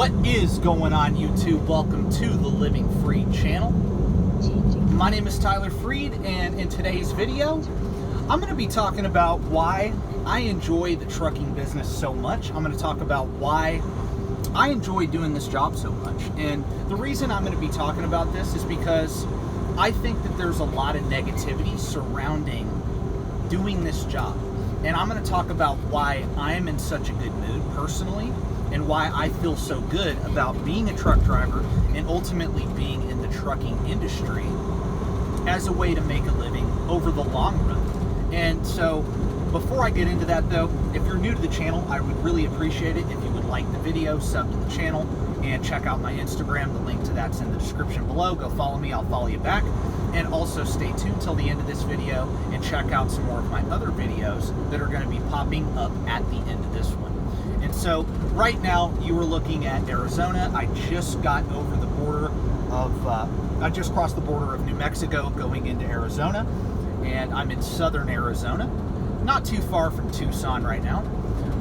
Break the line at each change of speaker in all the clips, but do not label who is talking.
What is going on, YouTube? Welcome to the Living Free channel. My name is Tyler Freed, and in today's video, I'm going to be talking about why I enjoy the trucking business so much. I'm going to talk about why I enjoy doing this job so much. And the reason I'm going to be talking about this is because I think that there's a lot of negativity surrounding doing this job. And I'm going to talk about why I'm in such a good mood personally, and why I feel so good about being a truck driver and ultimately being in the trucking industry as a way to make a living over the long run. And so before I get into that though, if you're new to the channel, I would really appreciate it if you would like the video, sub to the channel, and check out my Instagram. The link to that's in the description below. Go follow me, I'll follow you back. And also stay tuned till the end of this video and check out some more of my other videos that are going to be popping up at the end of this one. And so right now you are looking at Arizona. I just got over the border of, I just crossed the border of New Mexico going into Arizona, and I'm in southern Arizona, not too far from Tucson right now.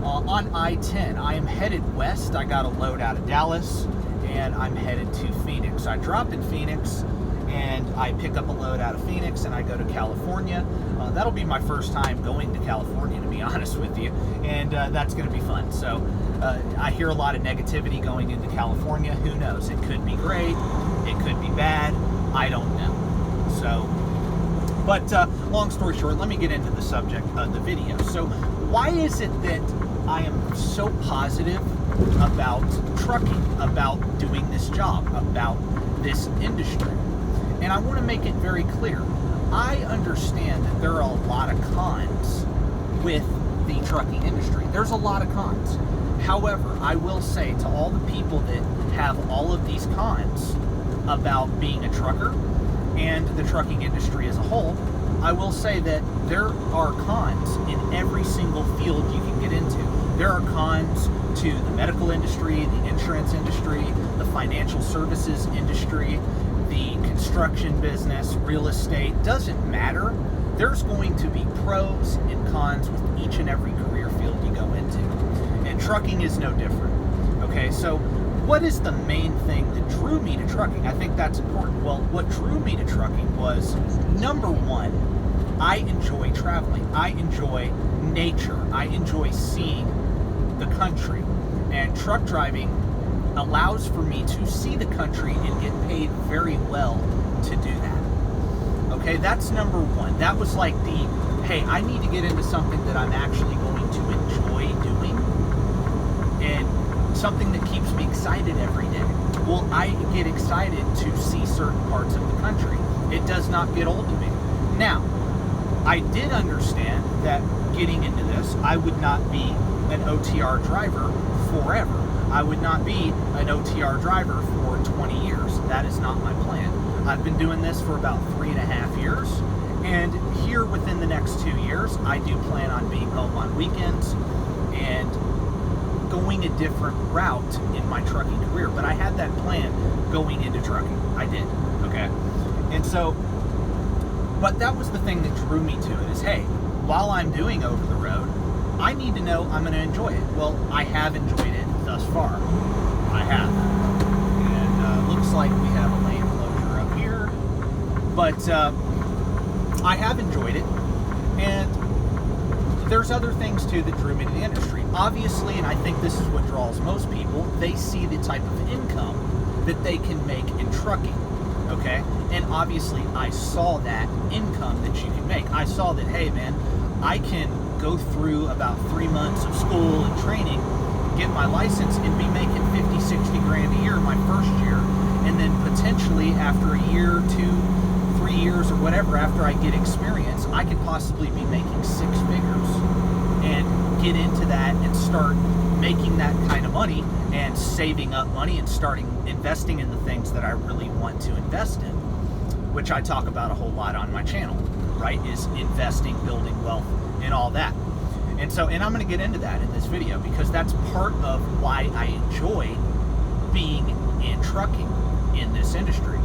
On I-10, I am headed west. I got a load out of Dallas, and I'm headed to Phoenix. I drop in Phoenix, and I pick up a load out of Phoenix, and I go to California. That'll be my first time going to California, to be honest with you, and that's going to be fun. So I hear a lot of negativity going into California. Who knows? It could be great. It could be bad. I don't know. So, but long story short, let me get into the subject of the video. So why is it that I am so positive about trucking, about doing this job, about this industry? And I want to make it very clear. I understand that there are a lot of cons with the trucking industry. There's a lot of cons. However, I will say to all the people that have all of these cons about being a trucker and the trucking industry as a whole, I will say that there are cons in every single field you can get into. There are cons to the medical industry, the insurance industry, the financial services industry, the construction business, real estate, doesn't matter. There's going to be pros and cons with each and every career field you go into. And trucking is no different. Okay, so what is the main thing that drew me to trucking? I think that's important. Well, what drew me to trucking was, number one, I enjoy traveling. I enjoy nature. I enjoy seeing the country. And truck driving allows for me to see the country and get paid very well to do that. Okay, that's number one. That was like the, hey, I need to get into something that I'm actually going to enjoy doing and something that keeps me excited every day. Well, I get excited to see certain parts of the country. It does not get old to me. Now, I did understand that getting into this, I would not be an OTR driver forever. I would not be an OTR driver for 20 years. That is not my plan. I've been doing this for about 3.5 years, and here within the next 2 years, I do plan on being home on weekends and going a different route in my trucking career. But I had that plan going into trucking. I did, okay? And so, but that was the thing that drew me to it is, hey, while I'm doing over the road, I need to know I'm going to enjoy it. Well, I have enjoyed it thus far. I have. And looks like we have a lane closure up here. But I have enjoyed it. And there's other things too that drew me to the industry. Obviously, and I think this is what draws most people, they see the type of income that they can make in trucking. Okay? And obviously I saw that income that you can make. I saw that, hey man, I can go through about 3 months of school and training, get my license, and be making 50, 60 grand a year my first year. And then potentially after a year, 2, 3 years or whatever, after I get experience, I could possibly be making 6 figures and get into that and start making that kind of money and saving up money and starting investing in the things that I really want to invest in, which I talk about a whole lot on my channel, right? Is investing, building wealth, and all that. And so, and I'm going to get into that in this video because that's part of why I enjoy being in trucking in this industry.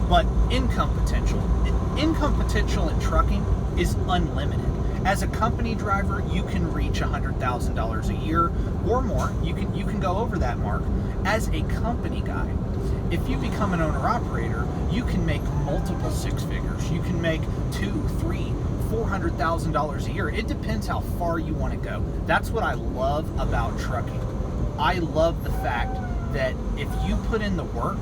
But income potential in trucking is unlimited. As a company driver, you can reach $100,000 a year or more. You can go over that mark. As a company guy, if you become an owner-operator, you can make multiple six figures. You can make $200,000, $300,000, $400,000 a year. It depends how far you want to go. That's what I love about trucking. I love the fact that if you put in the work,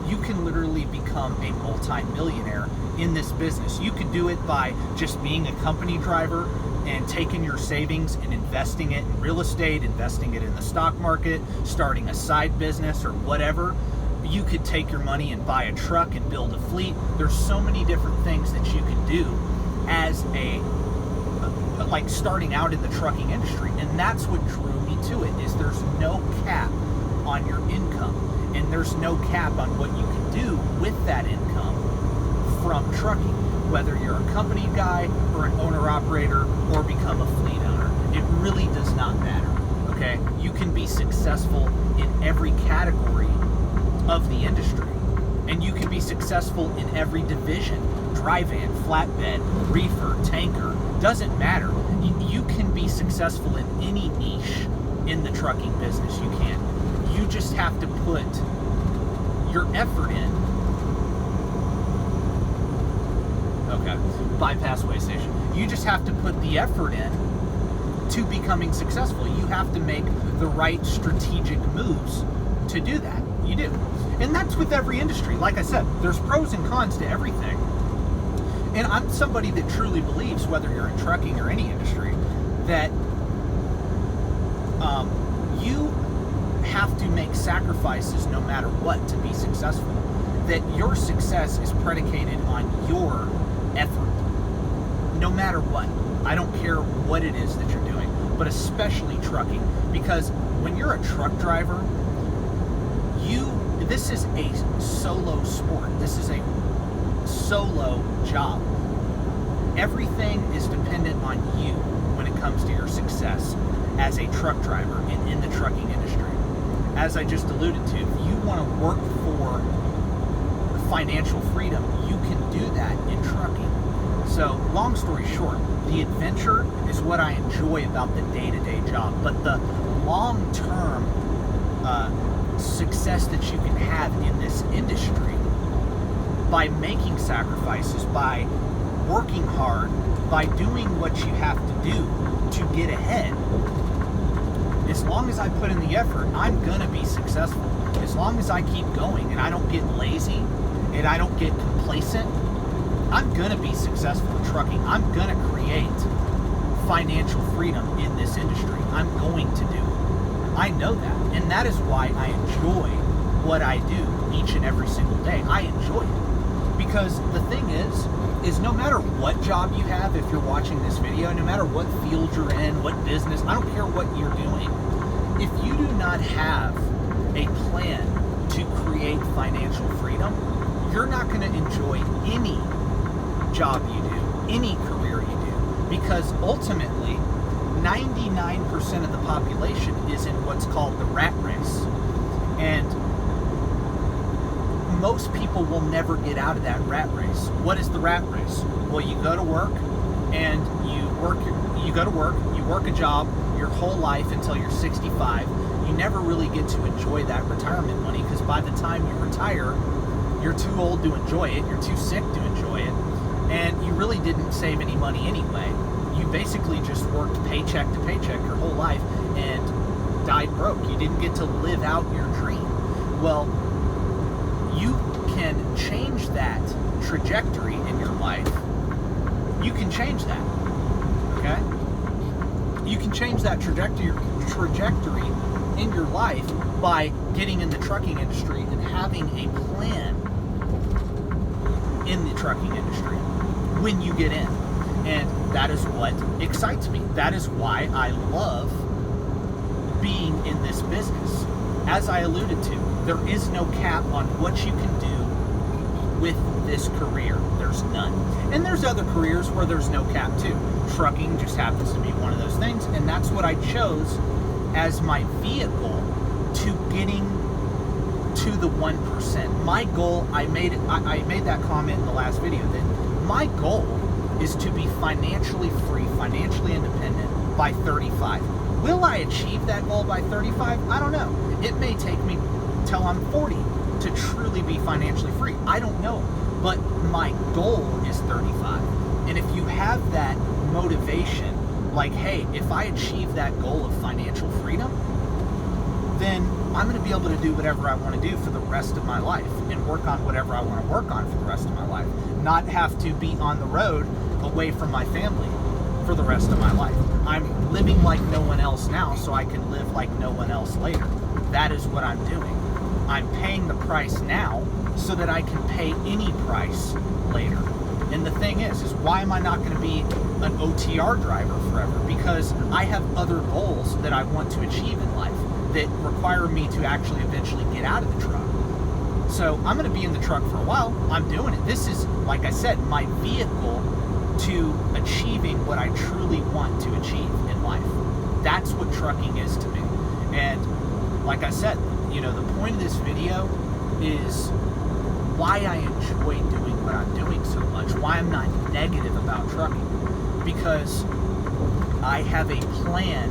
you can literally become a multi-millionaire in this business. You could do it by just being a company driver and taking your savings and investing it in real estate, investing it in the stock market, starting a side business or whatever. You could take your money and buy a truck and build a fleet. There's so many different things that you can do as like starting out in the trucking industry. And that's what drew me to it, is there's no cap on your income. And there's no cap on what you can do with that income from trucking, whether you're a company guy or an owner-operator or become a fleet owner. It really does not matter, okay? You can be successful in every category of the industry, and you can be successful in every division: dry van, flatbed, reefer, tanker, doesn't matter. You can be successful in any niche in the trucking business. You can. You just have to put your effort in. Okay, bypass way station. You just have to put the effort in to becoming successful. You have to make the right strategic moves to do that. You do. And that's with every industry. Like I said, there's pros and cons to everything. And I'm somebody that truly believes, whether you're in trucking or any industry, that you have to make sacrifices no matter what to be successful. That your success is predicated on your effort, no matter what. I don't care what it is that you're doing, but especially trucking, because when you're a truck driver, this is a solo sport. This is a solo job. Everything is dependent on you when it comes to your success as a truck driver and in the trucking industry. As I just alluded to, if you want to work for financial freedom, you can do that in trucking. So, long story short, the adventure is what I enjoy about the day-to-day job, but the long-term success that you can have in this industry by making sacrifices, by working hard, by doing what you have to do to get ahead. As long as I put in the effort, I'm gonna be successful. As long as I keep going and I don't get lazy and I don't get complacent, I'm gonna be successful in trucking. I'm gonna create financial freedom in this industry. I'm going to do it. I know that, and that is why I enjoy what I do each and every single day. I enjoy it because the thing is no matter what job you have, if you're watching this video, no matter what field you're in, what business, I don't care what you're doing, if you do not have a plan to create financial freedom, you're not going to enjoy any job you do, any career you do, because ultimately 99% of the population is in what's called the rat race, and most people will never get out of that rat race. What is the rat race? Well, you go to work and you go to work, you work a job your whole life until you're 65. You never really get to enjoy that retirement money, because by the time you retire, you're too old to enjoy it, you're too sick to enjoy it, and you really didn't save any money anyway. You basically just worked paycheck to paycheck your whole life and died broke. You didn't get to live out your dream. Well, you can change that trajectory in your life. You can change that, okay? You can change that trajectory in your life by getting in the trucking industry and having a plan in the trucking industry when you get in. And that is what excites me. That is why I love being in this business. As I alluded to, there is no cap on what you can do with this career. There's none. And there's other careers where there's no cap too. Trucking just happens to be one of those things, and that's what I chose as my vehicle to getting to the 1%. My goal, I made that comment in the last video, that my goal is to be financially free, financially independent by 35. Will I achieve that goal by 35? I don't know. It may take me till I'm 40 to truly be financially free. I don't know. But my goal is 35. And if you have that motivation, like, hey, if I achieve that goal of financial freedom, then I'm going to be able to do whatever I want to do for the rest of my life and work on whatever I want to work on for the rest of my life. Not have to be on the road away from my family for the rest of my life. I'm living like no one else now, so I can live like no one else later. That is what I'm doing. I'm paying the price now so that I can pay any price later. And the thing is why am I not going to be an OTR driver forever? Because I have other goals that I want to achieve in life that require me to actually eventually get out of the truck. So I'm going to be in the truck for a while. I'm doing it. This is, like I said, my vehicle to achieving what I truly want to achieve in life. That's what trucking is to me. And like I said, you know, the point of this video is why I enjoy doing what I'm doing so much, why I'm not negative about trucking. Because I have a plan,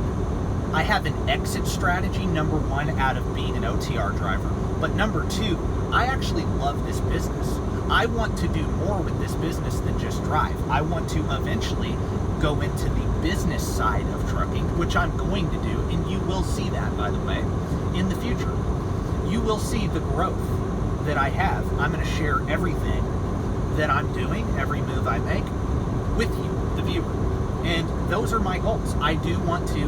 I have an exit strategy, number one, out of being an OTR driver. But number two, I actually love this business. I want to do more with this business than just drive. I want to eventually go into the business side of trucking, which I'm going to do, and you will see that, by the way, in the future. You will see the growth that I have. I'm going to share everything that I'm doing, every move I make, with you, the viewer. And those are my goals. I do want to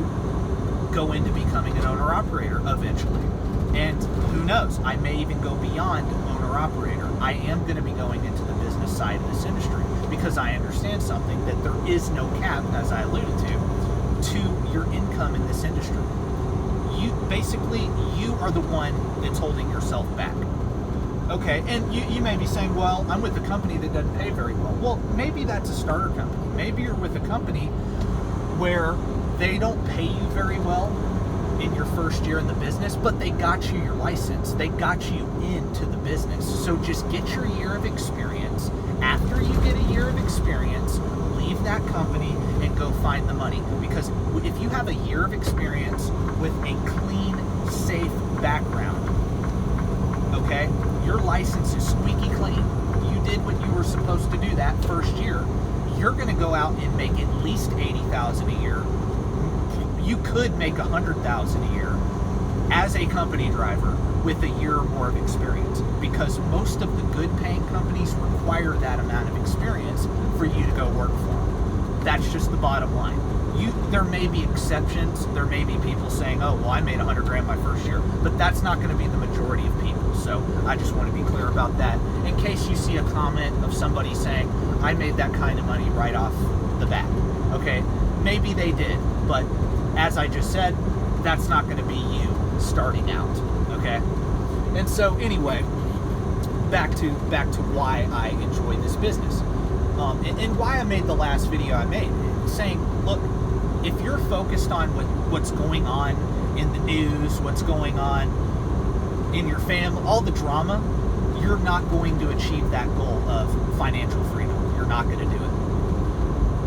go into becoming an owner-operator eventually. And who knows, I may even go beyond owner-operator. I am going to be going into the business side of this industry because I understand something, that there is no cap, as I alluded to your income in this industry. You are the one that's holding yourself back. Okay, and you may be saying, well, I'm with a company that doesn't pay very well. Well, maybe that's a starter company. Maybe you're with a company where they don't pay you very well in your first year in the business, but they got you your license. They got you into the business. So just get your year of experience. After you get a year of experience, leave that company and go find the money. Because if you have a year of experience with a clean, safe background, okay, your license is squeaky clean. You did what you were supposed to do that first year. You're going to go out and make at least $80,000 a year. You could make $100,000 a year as a company driver with a year or more of experience, because most of the good paying companies require that amount of experience for you to go work for them. That's just the bottom line. There may be exceptions. There may be people saying, oh, well, I made $100,000 my first year, but that's not going to be the majority of people. So I just want to be clear about that in case you see a comment of somebody saying, I made that kind of money right off the bat. Okay, maybe they did, but as I just said, that's not going to be you starting out. Okay, and so anyway, back to why I enjoy this business, and why I made the last video I made, saying, look, if you're focused on what's going on in the news, what's going on in your family, all the drama, you're not going to achieve that goal of financial freedom. You're not going to do it.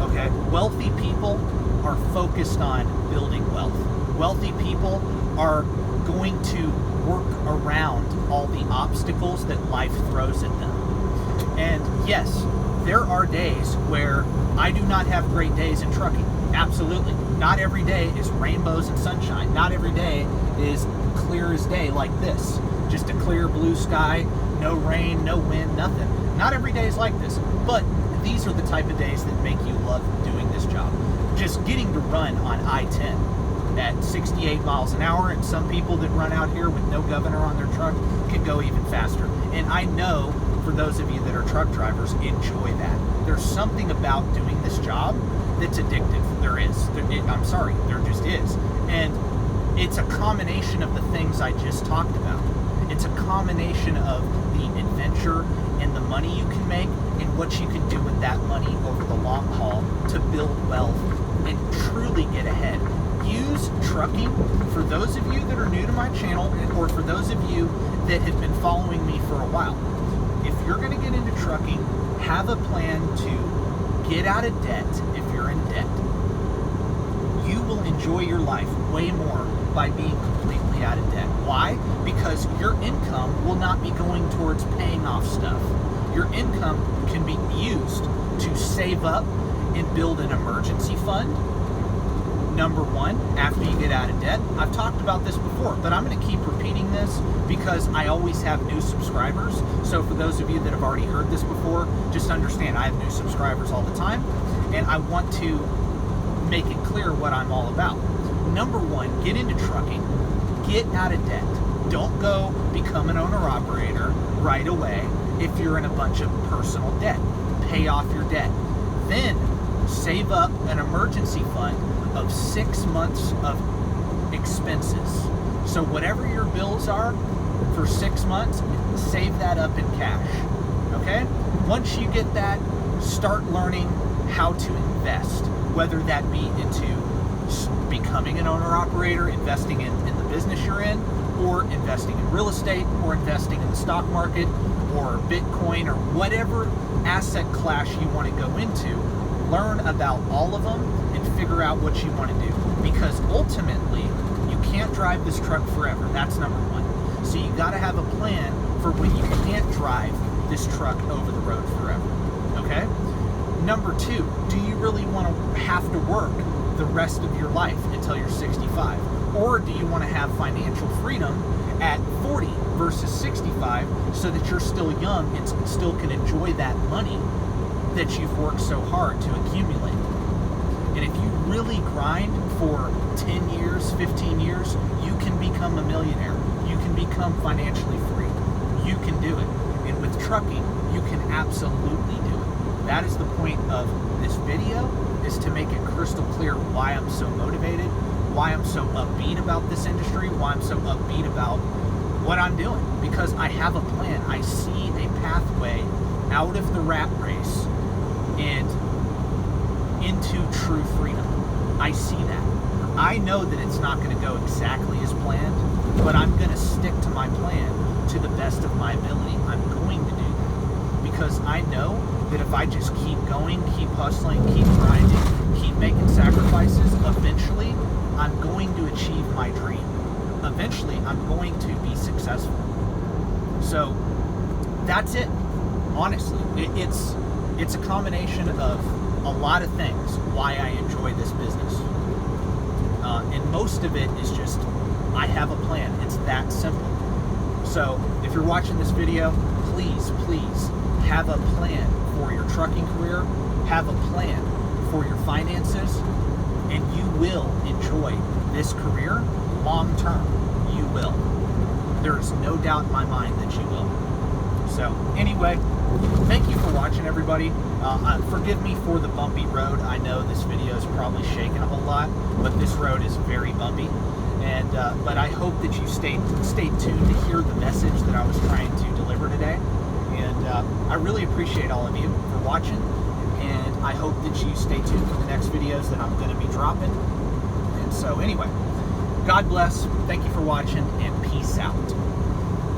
Okay? Wealthy people are focused on building wealth. Wealthy people are going to work around all the obstacles that life throws at them. And yes, there are days where I do not have great days in trucking. Absolutely. Not every day is rainbows and sunshine. Not every day is clear as day like this. Just a clear blue sky, no rain, no wind, nothing. Not every day is like this. But these are the type of days that make you love doing this job. Just getting to run on I-10 at 68 miles an hour, and some people that run out here with no governor on their truck can go even faster. And I know for those of you that are truck drivers, enjoy that. There's something about doing this job that's addictive. There is. I'm sorry, there just is. And it's a combination of the things I just talked about. It's a combination of the adventure and the money you can make and what you can do with that money over the long haul to build wealth and truly get ahead. Use trucking, for those of you that are new to my channel, or for those of you that have been following me for a while. If you're going to get into trucking, have a plan to get out of debt if you're in debt. You will enjoy your life way more by being completely out of debt. Why? Because your income will not be going towards paying off stuff. Your income can be used to save up and build an emergency fund. Number one, after you get out of debt. I've talked about this before, but I'm going to keep repeating this because I always have new subscribers. So for those of you that have already heard this before, just understand I have new subscribers all the time, and I want to make it clear what I'm all about. Number one, get into trucking. Get out of debt. Don't go become an owner-operator right away if you're in a bunch of personal debt. Pay off your debt. Then save up an emergency fund of 6 months of expenses. So whatever your bills are for 6 months, save that up in cash. Okay? Once you get that, start learning how to invest, whether that be into becoming an owner-operator, investing in the business you're in, or investing in real estate, or investing in the stock market, or Bitcoin, or whatever asset class you want to go into. Learn about all of them and figure out what you want to do. Because ultimately, you can't drive this truck forever. That's number one. So you got to have a plan for when you can't drive this truck over the road forever. Okay? Number two, do you really want to have to work the rest of your life until you're 65? Or do you want to have financial freedom at 40 versus 65 so that you're still young and still can enjoy that money that you've worked so hard to accumulate? And if you really grind for 10 years, 15 years, you can become a millionaire. You can become financially free. You can do it. And with trucking, you can absolutely do it. That is the point of this video, is to make it crystal clear why I'm so motivated, why I'm so upbeat about this industry, why I'm so upbeat about what I'm doing. Because I have a plan. I see a pathway out of the rat race and into true freedom. I see that. I know that it's not going to go exactly as planned, but I'm going to stick to my plan to the best of my ability. I'm going to do that because I know that if I just keep going, keep hustling, keep grinding, keep making sacrifices, eventually I'm going to achieve my dream. Eventually I'm going to be successful. So that's it. Honestly, it's a combination of a lot of things why I enjoy this business. And most of it is just, I have a plan. It's that simple. So if you're watching this video, please have a plan for your trucking career, have a plan for your finances, and you will enjoy this career long term. You will. There is no doubt in my mind that you will. So anyway, thank you for watching, everybody. Forgive me for the bumpy road. I know this video is probably shaking a whole lot, but this road is very bumpy. And but I hope that you stayed tuned to hear the message that I was trying to deliver today. And I really appreciate all of you for watching. And I hope that you stay tuned for the next videos that I'm going to be dropping. And so anyway, God bless. Thank you for watching, and peace out.